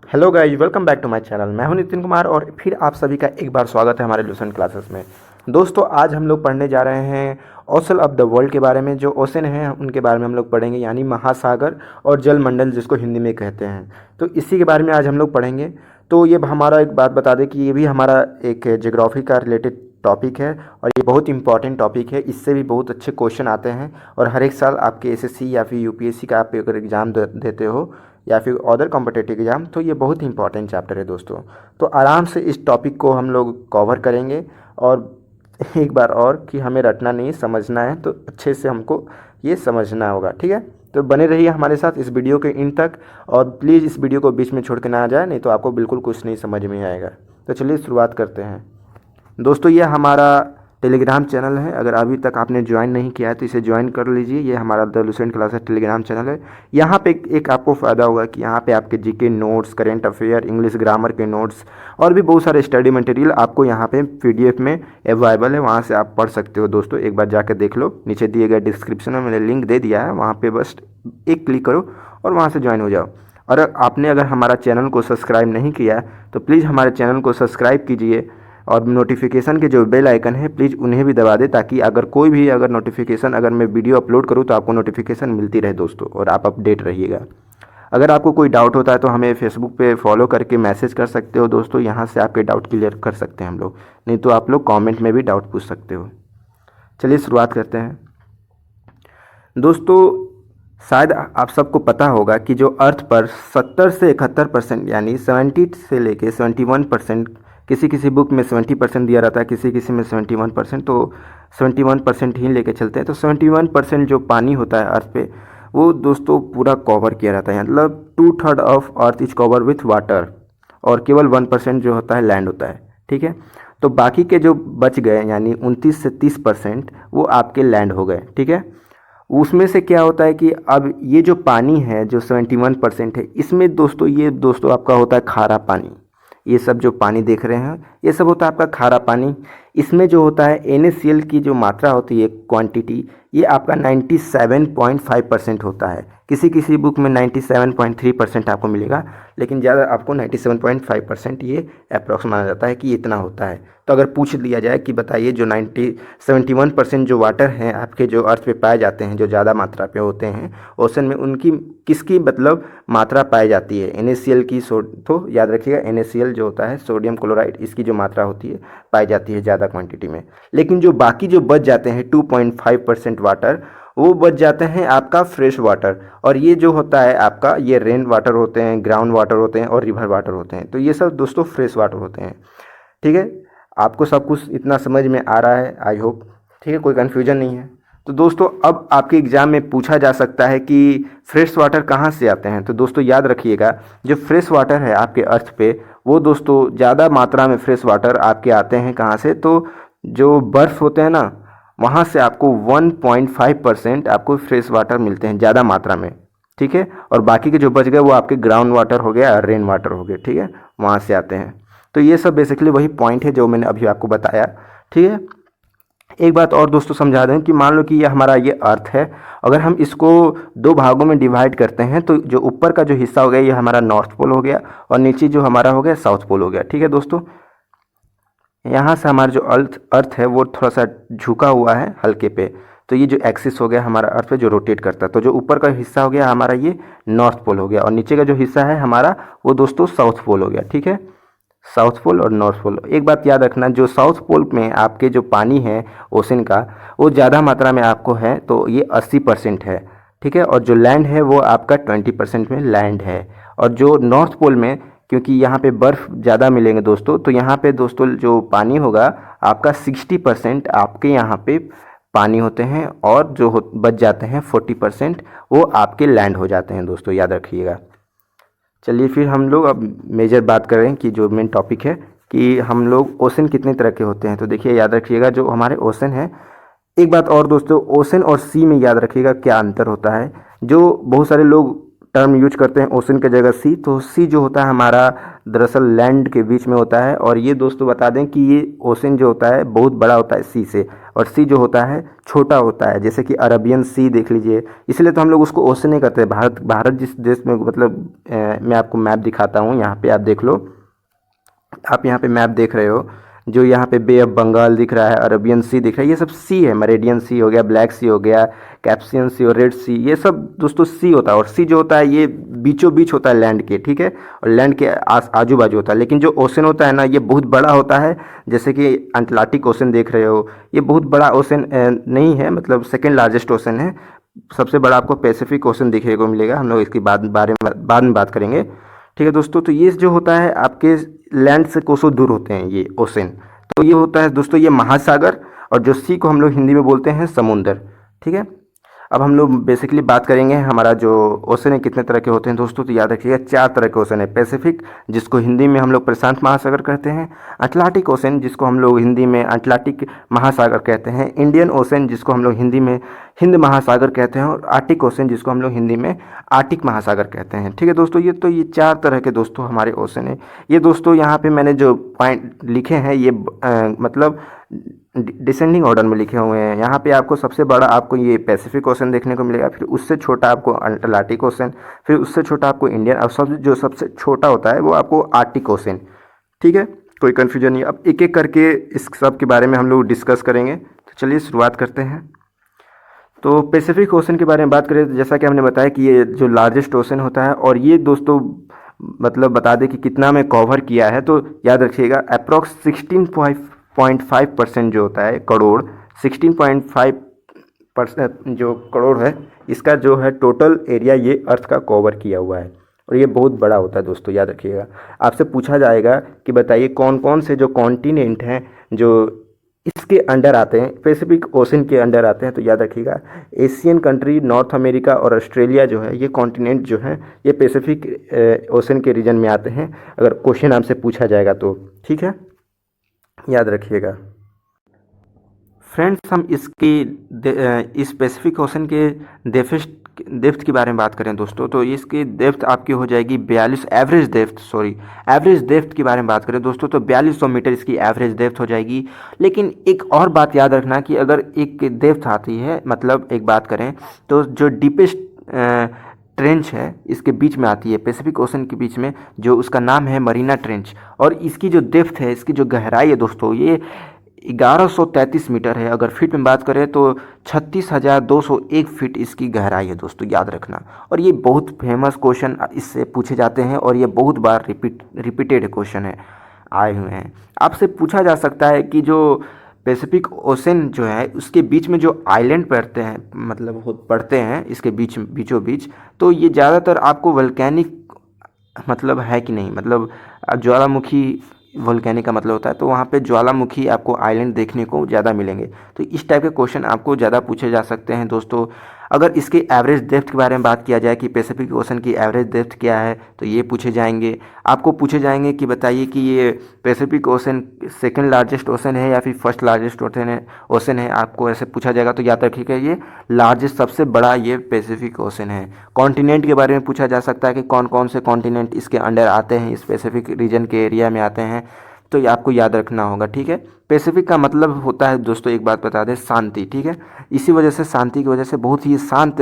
Hello guys, welcome back to my channel. मैं हूं नितिन कुमार और फिर आप सभी का एक बार स्वागत है हमारे लूसेंट क्लासेस में। दोस्तों, आज हम लोग पढ़ने जा रहे हैं ओशन ऑफ द वर्ल्ड के बारे में। जो ओशन हैं उनके बारे में हम लोग पढ़ेंगे, यानी महासागर और जलमंडल जिसको हिंदी में कहते हैं। तो इसी के बारे में आज हम लोग पढ़ेंगे। तो ये हमारा एक बात बता दें कि ये भी हमारा एक ज्योग्राफी का रिलेटेड टॉपिक है और ये बहुत इंपॉर्टेंट टॉपिक है। इससे भी बहुत अच्छे क्वेश्चन आते हैं और हर एक साल आपके एसएससी या फिर यूपीएससी का आप अगर एग्ज़ाम देते हो या फिर अदर कॉम्पिटिटिव एग्ज़ाम, तो ये बहुत इंपॉर्टेंट चैप्टर है दोस्तों। तो आराम से इस टॉपिक को हम लोग कवर करेंगे और एक बार और कि हमें रटना नहीं, समझना है। तो अच्छे से हमको ये समझना होगा, ठीक है। तो बने रहिए हमारे साथ इस वीडियो के इन तक और प्लीज़ इस वीडियो को बीच में छोड़ के ना आ जाए, नहीं तो आपको बिल्कुल कुछ नहीं समझ में आएगा। तो चलिए शुरुआत करते हैं दोस्तों। ये हमारा टेलीग्राम चैनल है। अगर अभी तक आपने ज्वाइन नहीं किया है तो इसे ज्वाइन कर लीजिए। ये हमारा the Lucent classes Telegram channel है। यहाँ पे एक आपको फ़ायदा होगा कि यहाँ पे आपके GK notes, current affair, English grammar के नोट्स और भी बहुत सारे स्टडी मटेरियल आपको यहाँ पे पीडीएफ में अवेलेबल है। वहाँ से आप पढ़ सकते हो दोस्तों। एक बार जाकर देख लो, नीचे दिए गए डिस्क्रिप्शन में मैंने लिंक दे दिया है, वहाँ पर बस एक क्लिक करो और वहाँ से ज्वाइन हो जाओ। और आपने अगर हमारा चैनल को सब्सक्राइब नहीं किया तो प्लीज़ हमारे चैनल को सब्सक्राइब कीजिए और नोटिफिकेशन के जो बेल आइकन है प्लीज़ उन्हें भी दबा दें, ताकि अगर कोई भी नोटिफिकेशन अगर मैं वीडियो अपलोड करूँ तो आपको नोटिफिकेशन मिलती रहे दोस्तों और आप अपडेट रहिएगा। अगर आपको कोई डाउट होता है तो हमें फेसबुक पे फॉलो करके मैसेज कर सकते हो दोस्तों। यहाँ से आपके डाउट क्लियर कर सकते हैं हम लोग, नहीं तो आप लोग कॉमेंट में भी डाउट पूछ सकते हो। चलिए शुरुआत करते हैं दोस्तों। शायद आप सबको पता होगा कि जो अर्थ पर 70 से 71% यानी 70 से लेके 71%, किसी किसी बुक में 70% दिया रहता है, किसी किसी में 71%, तो 71% ही लेके चलते हैं। तो 71% जो पानी होता है अर्थ पे वो दोस्तों पूरा कवर किया रहता है, मतलब 2/3 of earth is cover with water और केवल 1% जो होता है लैंड होता है, ठीक है। तो बाकी के जो बच गए यानी 29 से 30% वो आपके लैंड हो गए, ठीक है। उसमें से क्या होता है कि अब ये जो पानी है जो 71% है, इसमें दोस्तों ये दोस्तों आपका होता है खारा पानी। ये सब जो पानी देख रहे हैं ये सब होता है आपका खारा पानी। इसमें जो होता है NaCl की जो मात्रा होती है, क्वांटिटी, ये आपका 97.5% होता है। किसी किसी बुक में 97.3% आपको मिलेगा, लेकिन ज़्यादा आपको 97.5% ये अप्रॉक्स माना जाता है कि इतना होता है। तो अगर पूछ लिया जाए कि बताइए जो 71% जो वाटर हैं आपके जो अर्थ पे पाए जाते हैं, जो ज़्यादा मात्रा पे होते हैं ओशन में, उनकी किसकी मतलब मात्रा पाई जाती है? NaCl की। तो याद रखिएगा NaCl जो होता है सोडियम क्लोराइड, इसकी जो मात्रा होती है पाई जाती है ज़्यादा क्वांटिटी में। लेकिन जो बाकी जो बच जाते हैं 2.5% वाटर, वो बच जाते हैं आपका फ्रेश वाटर। और ये जो होता है आपका, ये रेन वाटर होते हैं, ग्राउंड वाटर होते हैं और रिवर वाटर होते हैं। तो ये सब दोस्तों फ्रेश वाटर होते हैं, ठीक है। आपको सब कुछ इतना समझ में आ रहा है, आई होप, ठीक है, कोई कन्फ्यूजन नहीं है। तो दोस्तों अब आपके एग्ज़ाम में पूछा जा सकता है कि फ्रेश वाटर कहाँ से आते हैं। तो दोस्तों याद रखिएगा, जो फ्रेश वाटर है आपके अर्थ पे, वो दोस्तों ज़्यादा मात्रा में फ्रेश वाटर आपके आते हैं कहाँ से? तो जो बर्फ़ होते हैं ना, वहाँ से आपको 1.5% आपको फ्रेश वाटर मिलते हैं ज़्यादा मात्रा में, ठीक है। और बाकी के जो बच गए वो आपके ग्राउंड वाटर हो गया, रेन वाटर हो गए, ठीक है, वहाँ से आते हैं। तो ये सब बेसिकली वही पॉइंट है जो मैंने अभी आपको बताया, ठीक है। एक बात और दोस्तों समझा दें कि मान लो कि ये हमारा ये अर्थ है, अगर हम इसको दो भागों में डिवाइड करते हैं तो जो ऊपर का जो हिस्सा हो गया ये हमारा नॉर्थ पोल हो गया और नीचे जो हमारा हो गया साउथ पोल हो गया, ठीक है दोस्तों। यहाँ से हमारा जो अर्थ है वो थोड़ा सा झुका हुआ है हल्के पे, तो ये जो एक्सिस हो गया हमारा अर्थ पे जो रोटेट करता है, तो जो ऊपर का हिस्सा हो गया हमारा ये नॉर्थ पोल हो गया और नीचे का जो हिस्सा है हमारा वो दोस्तों साउथ पोल हो गया, ठीक है। साउथ पोल और नॉर्थ पोल। एक बात याद रखना, जो साउथ पोल में आपके जो पानी है ओशन का वो ज़्यादा मात्रा में आपको है, तो ये 80% है, ठीक है। और जो लैंड है वो आपका 20% में लैंड है। और जो नॉर्थ पोल में, क्योंकि यहाँ पे बर्फ़ ज़्यादा मिलेंगे दोस्तों, तो यहाँ पे दोस्तों जो पानी होगा आपका 60% आपके यहाँ पे पानी होते हैं और जो बच जाते हैं 40% वो आपके लैंड हो जाते हैं दोस्तों, याद रखिएगा। चलिए फिर हम लोग अब मेजर बात करें कि जो मेन टॉपिक है कि हम लोग ओशन कितने तरह के होते हैं। तो देखिए याद रखिएगा, जो हमारे ओशन है, एक बात और दोस्तों, ओशन और सी में याद रखिएगा क्या अंतर होता है। जो बहुत सारे लोग टर्म यूज करते हैं ओशन के जगह सी, तो सी जो होता है हमारा दरअसल लैंड के बीच में होता है। और ये दोस्तों बता दें कि ये ओशन जो होता है बहुत बड़ा होता है सी से, और सी जो होता है छोटा होता है, जैसे कि अरबियन सी देख लीजिए। इसलिए तो हम लोग उसको ओशन नहीं करते। भारत जिस देश में मतलब मैं आपको मैप दिखाता हूँ, यहाँ पे आप देख लो। आप यहाँ पे मैप देख रहे हो, जो यहाँ पे बे ऑफ बंगाल दिख रहा है, अरबियन सी दिख रहा है, ये सब सी है। मेरिडियन सी हो गया, ब्लैक सी हो गया, कैप्सियन सी और रेड सी, ये सब दोस्तों सी होता है। और सी जो होता है ये बीचों बीच होता है लैंड के, ठीक है, और लैंड के आजू बाजू होता है। लेकिन जो ओशन होता है ना, ये बहुत बड़ा होता है। जैसे कि अटलांटिक ओशन देख रहे हो, ये बहुत बड़ा ओशन नहीं है, मतलब सेकेंड लार्जेस्ट ओशन है। सबसे बड़ा आपको पैसिफिक ओशन दिखने को मिलेगा। हम लोग इसकी बाद में बात करेंगे, ठीक है दोस्तों। तो ये जो होता है आपके लैंड से कोसों दूर होते हैं ये ओशन। तो ये होता है दोस्तों ये महासागर, और जो सी को हम लोग हिंदी में बोलते हैं समुंदर, ठीक है। अब हम लोग बेसिकली बात करेंगे हमारा जो ओशन है कितने तरह के होते हैं दोस्तों। तो याद रखिएगा 4 तरह के ओशन है। पैसिफिक, जिसको हिंदी में हम लोग प्रशांत महासागर कहते हैं। अटलांटिक ओशन, जिसको हम लोग हिंदी में अटलांटिक महासागर कहते हैं। इंडियन ओशन, जिसको हम लोग हिंदी में हिंद महासागर कहते हैं। और आर्टिक ओशन, जिसको हम लोग हिंदी में आर्टिक महासागर कहते हैं, ठीक है दोस्तों। ये 4 तरह के दोस्तों हमारे ओशन है। ये दोस्तों यहाँ पे मैंने जो पॉइंट लिखे हैं ये मतलब डिसेंडिंग ऑर्डर में लिखे हुए हैं। यहाँ पे आपको सबसे बड़ा आपको ये पैसिफिक ओशन देखने को मिलेगा, फिर उससे छोटा आपको अटलांटिक ओशन, फिर उससे छोटा आपको इंडियन, और सबसे छोटा होता है वो आपको आर्टिक ओशन, ठीक है। कोई कन्फ्यूजन नहीं। अब एक एक करके इस सब के बारे में हम लोग डिस्कस करेंगे। तो चलिए शुरुआत करते हैं। तो पैसिफिक ओशन के बारे में बात करें तो जैसा कि हमने बताया कि ये जो लार्जेस्ट ओशन होता है, और ये दोस्तों मतलब बता दें कि कितना में कवर किया है। तो याद रखिएगा अप्रॉक्स 16.5% जो होता है करोड़, 16.5% जो करोड़ है, इसका जो है टोटल एरिया ये अर्थ का कवर किया हुआ है। और ये बहुत बड़ा होता है दोस्तों, याद रखिएगा। आपसे पूछा जाएगा कि बताइए कौन कौन से जो कॉन्टिनेंट हैं जो इसके अंडर आते हैं, पैसिफिक ओशन के अंडर आते हैं। तो याद रखिएगा एशियन कंट्री, नॉर्थ अमेरिका और ऑस्ट्रेलिया जो है, ये कॉन्टिनेंट जो है ये पैसिफिक ओशन के रीजन में आते हैं, अगर क्वेश्चन आपसे पूछा जाएगा तो, ठीक है, याद रखिएगा। फ्रेंड्स, हम इस पैसिफिक ओशन के डेप्थ के बारे में बात करें दोस्तों, तो इसकी डेप्थ आपकी हो जाएगी 42, एवरेज डेप्थ के बारे में बात करें दोस्तों तो 4200 मीटर इसकी एवरेज डेप्थ हो जाएगी। लेकिन एक और बात याद रखना कि अगर एक डेप्थ आती है, मतलब एक बात करें तो जो डीपेस्ट ट्रेंच है इसके बीच में आती है, पैसिफिक ओशन के बीच में, जो उसका नाम है मरीना ट्रेंच। और इसकी जो डेप्थ है, इसकी जो गहराई है दोस्तों, ये 1133 मीटर है। अगर फीट में बात करें तो 36,201 फीट इसकी गहराई है दोस्तों, याद रखना। और ये बहुत फेमस क्वेश्चन इससे पूछे जाते हैं, और ये बहुत बार रिपीटेड क्वेश्चन है आए हुए हैं। आपसे पूछा जा सकता है कि जो पैसिफिक ओशन जो है उसके बीच में जो आइलैंड पड़ते हैं, मतलब पड़ते हैं इसके बीचों बीच, तो ये ज़्यादातर आपको वल्केनिक मतलब है कि नहीं, मतलब ज्वालामुखी, वोल्केनिक का मतलब होता है, तो वहाँ पे ज्वालामुखी आपको आइलैंड देखने को ज़्यादा मिलेंगे। तो इस टाइप के क्वेश्चन आपको ज़्यादा पूछे जा सकते हैं दोस्तों। अगर इसके एवरेज डेप्थ के बारे में बात किया जाए कि पैसिफिक ओशन की एवरेज डेप्थ क्या है, तो ये पूछे जाएंगे। आपको पूछे जाएंगे कि बताइए कि ये Pacific ocean second largest ocean है या फिर फर्स्ट लार्जेस्ट ओशन है, आपको ऐसे पूछा जाएगा। तो याद रखिएगा ये लार्जेस्ट, सबसे बड़ा ये पैसिफिक ओशन है। कॉन्टिनेंट के बारे में पूछा जा सकता है कि कौन कौन से कॉन्टिनेंट इसके अंडर आते हैं, इस पैसिफिक रीजन के एरिया में आते हैं, तो ये आपको याद रखना होगा, ठीक है। पैसिफिक का मतलब होता है दोस्तों, एक बात बता दें, शांति, ठीक है। इसी वजह से, शांति की वजह से, बहुत ही शांत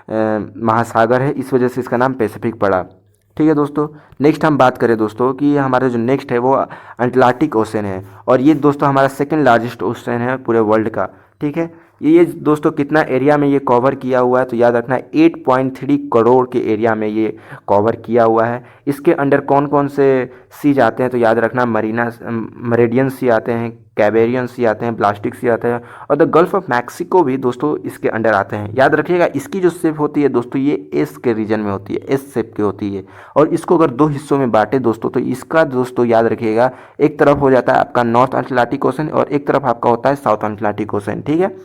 महासागर है, इस वजह से इसका नाम पैसिफिक पड़ा, ठीक है दोस्तों। नेक्स्ट हम बात करें दोस्तों कि हमारा जो नेक्स्ट है वो अटलांटिक ओशन है, और ये दोस्तों हमारा सेकंड लार्जेस्ट ओशन है पूरे वर्ल्ड का, ठीक है। ये दोस्तों कितना एरिया में ये कवर किया हुआ है, तो याद रखना 8.3 करोड़ के एरिया में ये कवर किया हुआ है। इसके अंडर कौन कौन से सीज आते हैं, तो याद रखना मेरिडियन सी आते हैं, कैबेरियन सी आते हैं, ब्लास्टिक सी आते हैं, और द गल्फ ऑफ मैक्सिको भी दोस्तों इसके अंडर आते हैं। याद रखिएगा इसकी जो शेप होती है दोस्तों, ये एस के रीजन में होती है, एस शेप की होती है। और इसको अगर 2 हिस्सों में बांटे दोस्तों, तो इसका दोस्तों याद रखिएगा एक तरफ हो जाता है आपका नॉर्थ अटलांटिक ओशन, और एक तरफ आपका होता है साउथ अटलांटिक ओशन, ठीक है।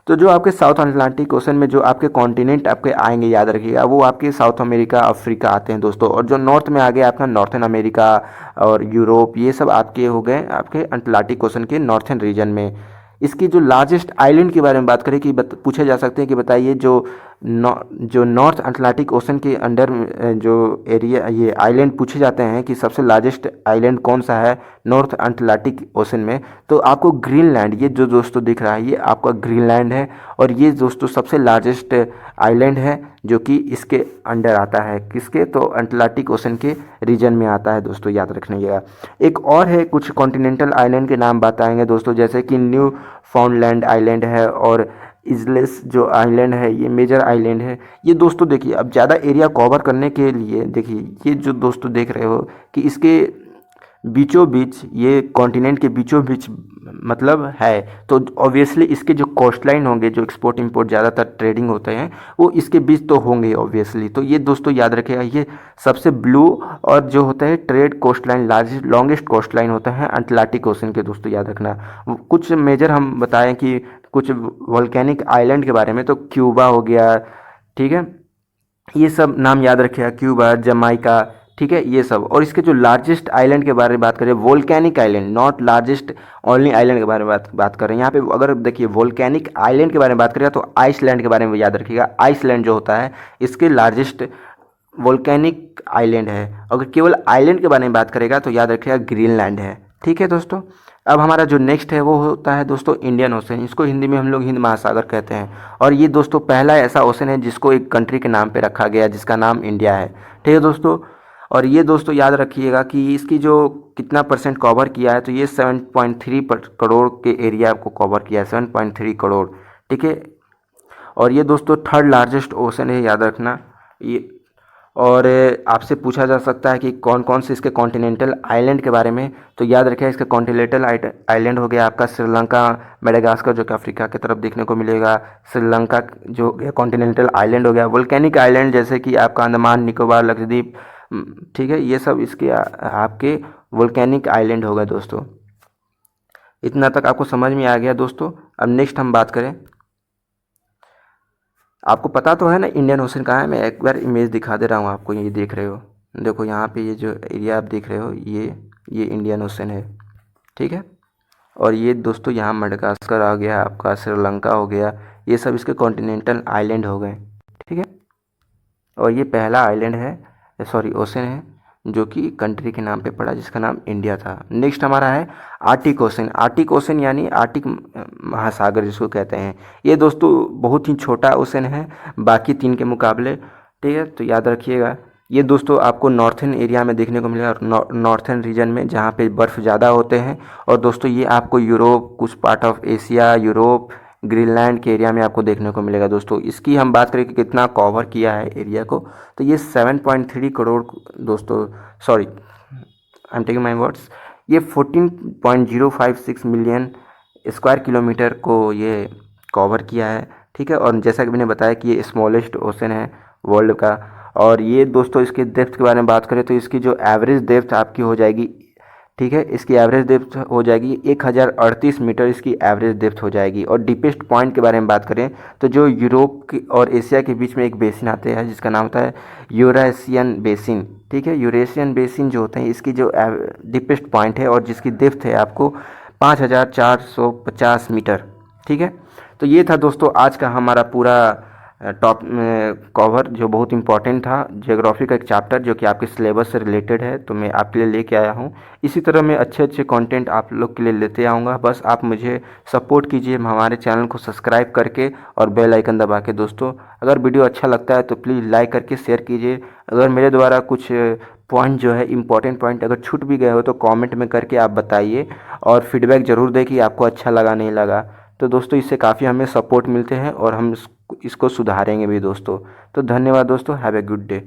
तो जो आपके साउथ अटलांटिक ओशन में जो आपके कॉन्टिनेंट आपके आएंगे, याद रखिएगा, वो आपके साउथ अमेरिका, अफ्रीका आते हैं दोस्तों। और जो नॉर्थ में आ गया आपका नॉर्थन अमेरिका और यूरोप, ये सब आपके हो गए आपके अटलांटिक ओशन के नॉर्थन रीजन में। इसकी जो लार्जेस्ट आइलैंड के बारे में बात करें कि पूछे जा सकते हैं कि बताइए जो जो नॉर्थ अटलांटिक ओशन के अंडर जो एरिया ये आइलैंड पूछे जाते हैं कि सबसे लार्जेस्ट आइलैंड कौन सा है नॉर्थ अटलांटिक ओशन में, तो आपको ग्रीनलैंड, ये जो दोस्तों दिख रहा है ये आपका ग्रीनलैंड है। और ये दोस्तों सबसे लार्जेस्ट आइलैंड है जो कि इसके अंडर आता है, किसके, तो अटलांटिक ओशन के रीजन में आता है दोस्तों, याद रखिएगा। एक और है, कुछ कॉन्टिनेंटल आइलैंड के नाम बताएंगे दोस्तों, जैसे कि न्यू फाउंडलैंड आइलैंड है और इजलेस जो आइलैंड है ये मेजर आइलैंड है। ये दोस्तों देखिए, अब ज़्यादा एरिया कवर करने के लिए देखिए ये जो दोस्तों देख रहे हो कि इसके बीचों बीच, ये कॉन्टिनेंट के बीचों बीच मतलब है, तो ऑब्वियसली इसके जो कोस्टलाइन होंगे, जो एक्सपोर्ट इंपोर्ट ज़्यादातर ट्रेडिंग होते हैं वो इसके बीच तो होंगे ऑब्वियसली। तो ये दोस्तों याद रखिएगा, ये सबसे ब्लू और जो होता है trade coastline, largest longest coastline होता है अटलांटिक ओशन के दोस्तों, याद रखना। कुछ मेजर हम बताएं कि कुछ वोल्केनिक आइलैंड के बारे में, तो क्यूबा हो गया, ठीक है, ये सब नाम याद रखिएगा, क्यूबा, जमाइका, ठीक है, ये सब। और इसके जो लार्जेस्ट आइलैंड के बारे में बात करें, volcanic island, not largest only island के बारे में बात कर रहे हैं यहाँ पे। अगर देखिए वोल्केनिक आइलैंड के बारे में बात करें तो आइसलैंड के बारे में याद रखिएगा, आइसलैंड जो होता है इसके लार्जेस्ट वोल्केनिक आइलैंड है। अगर केवल आइलैंड के बारे में बात करेगा तो याद रखिएगा ग्रीनलैंड है, ठीक है दोस्तों। अब हमारा जो नेक्स्ट है वो होता है दोस्तों इंडियन ओशन, इसको हिंदी में हम लोग हिंद महासागर कहते हैं। और ये दोस्तों पहला ऐसा ओशन है जिसको एक कंट्री के नाम पे रखा गया, जिसका नाम इंडिया है, ठीक है दोस्तों। और ये दोस्तों याद रखिएगा कि इसकी जो कितना परसेंट कवर किया है, तो ये 7.3 करोड़ के एरिया को कवर किया है, 7.3 करोड़, ठीक है। और ये दोस्तों थर्ड लार्जेस्ट ओशन है, याद रखना ये। और आपसे पूछा जा सकता है कि कौन कौन से इसके कॉन्टिनेंटल आइलैंड के बारे में, तो याद रखें इसका कॉन्टिनेंटल आइलैंड हो गया आपका श्रीलंका, मेडागास्कर जो कि अफ्रीका की तरफ देखने को मिलेगा, श्रीलंका जो कॉन्टिनेंटल आइलैंड हो गया, वोल्केनिक आइलैंड जैसे कि आपका अंडमान निकोबार लक्षद्वीप, ठीक है, ये सब इसके आपके वोल्केनिक आइलैंड हो गए दोस्तों। इतना तक आपको समझ में आ गया दोस्तों। अब नेक्स्ट हम बात करें, आपको पता तो है ना इंडियन ओशन कहाँ है, मैं एक बार इमेज दिखा दे रहा हूँ आपको, ये देख रहे हो, देखो यहाँ पे ये जो एरिया आप देख रहे हो ये इंडियन ओशन है, ठीक है। और ये दोस्तों यहाँ मडगास्कर आ गया, आपका श्रीलंका हो गया, ये सब इसके कॉन्टिनेंटल आइलैंड हो गए, ठीक है। और ये पहला आइलैंड है, सॉरी ओशन है, जो कि कंट्री के नाम पे पड़ा जिसका नाम इंडिया था। नेक्स्ट हमारा है आर्टिक ओशन, आर्टिक ओशन यानी आर्टिक महासागर जिसको कहते हैं। ये दोस्तों बहुत ही छोटा ओशन है बाकी तीन के मुकाबले, ठीक है, तो याद रखिएगा। ये दोस्तों आपको नॉर्थन एरिया में देखने को मिलेगा, नॉर्थन रीजन में जहाँ पे बर्फ़ ज़्यादा होते हैं। और दोस्तों ये आपको यूरोप, कुछ part of Asia, Europe, Greenland के एरिया में आपको देखने को मिलेगा दोस्तों। इसकी हम बात करें कि कितना कवर किया है एरिया को, तो ये 7.3 करोड़ दोस्तों, sorry I am taking my words, ये 14.056 मिलियन स्क्वायर किलोमीटर को ये कवर किया है, ठीक है। और जैसा कि मैंने बताया कि ये स्मॉलेस्ट ओशन है वर्ल्ड का। और ये दोस्तों इसके डेप्थ के बारे में बात करें तो इसकी जो एवरेज डेप्थ आपकी हो जाएगी, ठीक है, इसकी एवरेज डेप्थ हो जाएगी 1038 मीटर, इसकी एवरेज डेप्थ हो जाएगी। और डीपेस्ट पॉइंट के बारे में बात करें तो जो यूरोप और एशिया के बीच में एक बेसिन आते हैं जिसका नाम होता है यूरेशियन बेसिन, ठीक है, यूरेशियन बेसिन जो होते हैं इसकी जो डीपेस्ट पॉइंट है और जिसकी डेप्थ है आपको 5450 मीटर, ठीक है। तो ये था दोस्तों आज का हमारा पूरा टॉप कवर जो बहुत इंपॉर्टेंट था, ज्योग्राफी का एक चैप्टर जो कि आपके सिलेबस से रिलेटेड है, तो मैं आपके लिए लेके आया हूँ। इसी तरह मैं अच्छे अच्छे कंटेंट आप लोग के लिए लेते आऊँगा, बस आप मुझे सपोर्ट कीजिए हमारे चैनल को सब्सक्राइब करके और बेल आइकन दबा के। दोस्तों अगर वीडियो अच्छा लगता है तो प्लीज़ लाइक करके शेयर कीजिए। अगर मेरे द्वारा कुछ पॉइंट जो है इंपॉर्टेंट पॉइंट अगर छूट भी गए हो तो कमेंट में करके आप बताइए और फीडबैक ज़रूर दें कि आपको अच्छा लगा नहीं लगा। तो दोस्तों इससे काफ़ी हमें सपोर्ट मिलते हैं और हम इसको सुधारेंगे भी दोस्तों। तो धन्यवाद दोस्तों, हैव ए गुड डे।